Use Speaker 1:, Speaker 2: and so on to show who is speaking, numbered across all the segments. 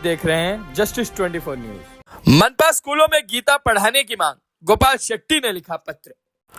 Speaker 1: देख रहे हैं जस्टिस 24 न्यूज। मनपा स्कूलों में गीता पढ़ाने की मांग, गोपाल शेट्टी ने लिखा पत्र।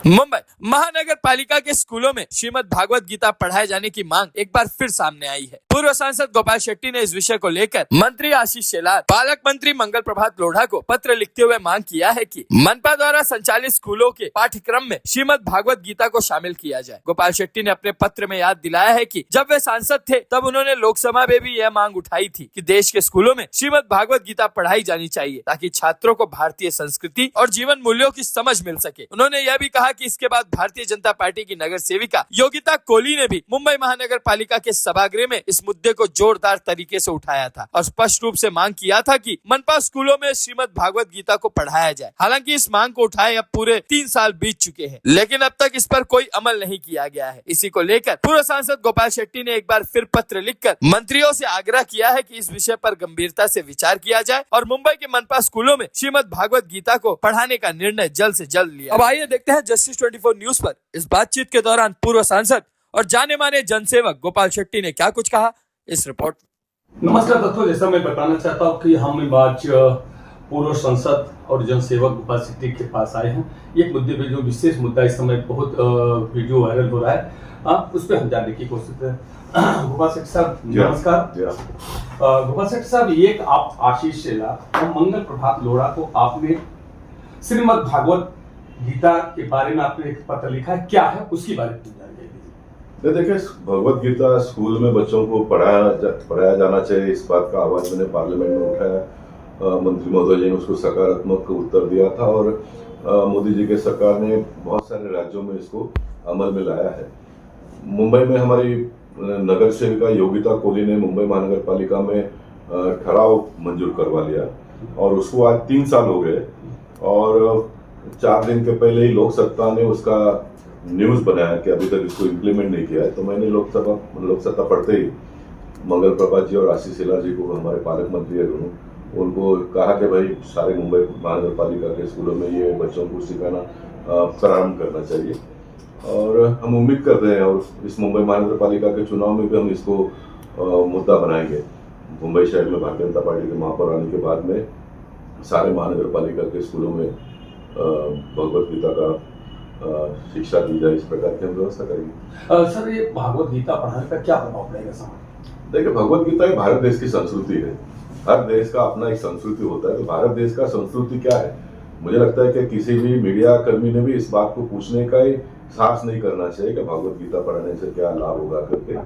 Speaker 1: मुंबई महानगर पालिका के स्कूलों में श्रीमद् भागवत गीता पढ़ाए जाने की मांग एक बार फिर सामने आई है। पूर्व सांसद गोपाल शेट्टी ने इस विषय को लेकर मंत्री आशीष शेलार, पालक मंत्री मंगल प्रभात लोढ़ा को पत्र लिखते हुए मांग किया है कि मनपा द्वारा संचालित स्कूलों के पाठ्यक्रम में श्रीमद् भागवत गीता को शामिल किया जाए। गोपाल शेट्टी ने अपने पत्र में याद दिलाया है कि जब वे सांसद थे तब उन्होंने लोकसभा में भी यह मांग उठाई थी कि देश के स्कूलों में श्रीमद् भागवत गीता पढ़ाई जानी चाहिए ताकि छात्रों को भारतीय संस्कृति और जीवन मूल्यों की समझ मिल सके। उन्होंने यह भी कहा कि इसके बाद भारतीय जनता पार्टी की नगर सेविका योगिता कोहली ने भी मुंबई महानगर पालिका के सभागृह में इस मुद्दे को जोरदार तरीके से उठाया था और स्पष्ट रूप से मांग किया था कि मनपा स्कूलों में श्रीमद् भागवत गीता को पढ़ाया जाए। हालांकि इस मांग को उठाए अब पूरे 3 साल बीत चुके हैं, लेकिन अब तक इस पर कोई अमल नहीं किया गया है। इसी को लेकर पूर्व सांसद गोपाल शेट्टी ने एक बार फिर पत्र लिखकर मंत्रियों से आग्रह किया है कि इस विषय पर गंभीरता से विचार किया जाए और मुंबई के मनपा स्कूलों में श्रीमद् भागवत गीता को पढ़ाने का निर्णय जल्द से जल्द लिया। अब आइए देखते हैं जस्टिस 24 न्यूज पर इस बातचीत के दौरान पूर्व सांसद और जाने माने जनसेवक गोपाल शेट्टी ने क्या कुछ कहा, इस रिपोर्ट में।
Speaker 2: नमस्कार दोस्तों, जैसा मैं बताना चाहता हूँ कि हम आज पूर्व सांसद और जनसेवक गोपाल शेट्टी के पास आए हैं। एक मुद्दे पे जो विशेष मुद्दा इस समय बहुत वीडियो वायरल हो रहा है, उस पर हम जानने की कोशिश करें। गोपाल शेट्टी साहब नमस्कार। गोपाल शेट्टी साहब, एक आप आशीष शेलार और मंगल प्रभात लोढ़ा को आपने श्रीमद् भागवत गीता के बारे में आपने एक पत्र लिखा है, क्या है उसके बारे में जानकारी दीजिए।
Speaker 3: देखिए, भगवत गीता स्कूल में बच्चों को पढ़ाया जाना चाहिए, इस बात का आवाज मैंने पार्लियामेंट में उठाया। मंत्री महोदय जी ने उसको सकारात्मक उत्तर दिया था और मोदी जी के सरकार ने बहुत सारे राज्यों में इसको अमल में लाया है। मुंबई में हमारी नगर सेविका योगिता कोहली ने मुंबई महानगर पालिका में ठहराव मंजूर करवा लिया और उसको आज 3 साल हो गए और 4 दिन के पहले ही लोक सत्ता ने उसका न्यूज बनाया कि अभी तक इसको इम्प्लीमेंट नहीं किया है। तो मैंने लोक सत्ता पढ़ते ही मंगल प्रभात जी और आशीष शेलार जी को, हमारे पालक मंत्री है दोनों, उनको कहा कि भाई सारे मुंबई महानगर पालिका के स्कूलों में ये बच्चों को सिखाना प्रारंभ करना चाहिए और हम उम्मीद करते हैं और इस मुंबई महानगर पालिका के चुनाव में भी हम इसको मुद्दा बनाएंगे। मुंबई शहर में भारतीय जनता पार्टी के महापौर आने के बाद में सारे महानगर पालिका के स्कूलों में भगवत गीता का शिक्षा दी जाए, इस प्रकार की हम व्यवस्था करेंगे।
Speaker 2: सर, ये भगवत गीता पढ़ाने का क्या प्रभाव पड़ेगा समाज?
Speaker 3: देखिए, भगवत गीता ही भारत देश की संस्कृति है। हर देश का अपना एक संस्कृति होता है, तो भारत देश का संस्कृति क्या है, मुझे लगता है कि किसी भी मीडिया कर्मी ने भी इस बात को पूछने का ही साहस नहीं करना चाहिए कि भगवत गीता पढ़ने से क्या लाभ होगा करके।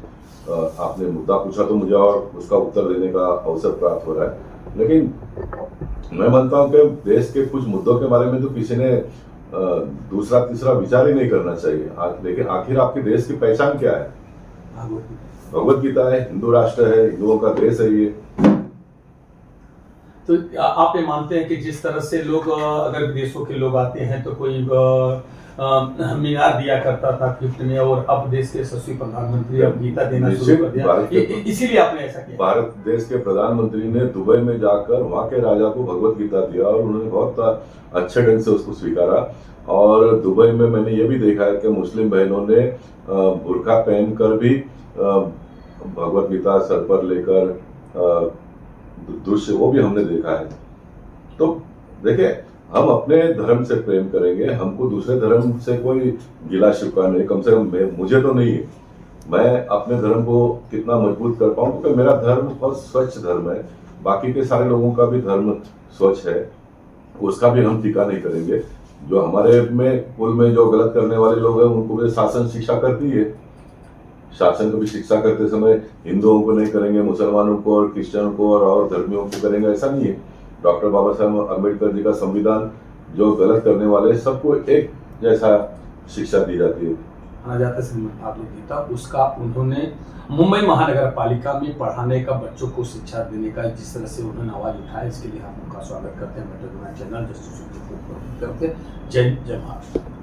Speaker 3: आपने मुद्दा पूछा तो मुझे और उसका उत्तर देने का अवसर प्राप्त हो रहा है, लेकिन मैं मानता हूं कि देश के कुछ मुद्दों के बारे में तो किसी ने दूसरा तीसरा विचार ही नहीं करना चाहिए। लेकिन आखिर आपके देश की पहचान क्या है? भगवत गीता है, हिंदू राष्ट्र है, हिंदुओं का देश है ये।
Speaker 2: तो आप ये मानते हैं कि जिस तरह से लोग अगर विदेशों के लोग आते हैं तो कोई मीनार दिया करता था गिफ्ट में और अब देश के यशस्वी प्रधानमंत्री अब गीता देना शुरू कर दिया, इसीलिए आपने ऐसा किया?
Speaker 3: भारत देश के प्रधानमंत्री ने दुबई में जाकर वहां के राजा को भगवत गीता दिया और उन्होंने बहुत अच्छे ढंग से उसको स्वीकारा। और दुबई में मैंने ये भी देखा है कि मुस्लिम बहनों ने बुर्का पहनकर भी भगवत गीता सर पर लेकर दृश्य वो भी हमने देखा है। तो देखिए, हम अपने धर्म से प्रेम करेंगे, हमको दूसरे धर्म से कोई गिला शिकवा नहीं, कम से कम मुझे तो नहीं है। मैं अपने धर्म को कितना मजबूत कर पाऊं, क्योंकि मेरा धर्म बहुत स्वच्छ धर्म है, बाकी के सारे लोगों का भी धर्म स्वच्छ है, उसका भी हम टीका नहीं करेंगे। जो हमारे में कुल में जो गलत करने वाले लोग हैं उनको भी शासन शिक्षा करती है। शासन को भी शिक्षा करते समय हिंदुओं को नहीं करेंगे, मुसलमानों को और क्रिश्चियनों को और धर्मियों को करेंगे, ऐसा नहीं है। डॉक्टर बाबा साहब अम्बेडकर जी का संविधान जो गलत करने वाले सबको एक जैसा शिक्षा दी जाती है।
Speaker 2: जाता श्रीमद् भागवत गीता, उसका उन्होंने मुंबई महानगर पालिका में पढ़ाने का, बच्चों को शिक्षा देने का जिस तरह से उन्होंने आवाज उठाया, इसके लिए हम उनका स्वागत करते हैं। चैनल जस्टिस करते हैं। जय महाराष्ट्र।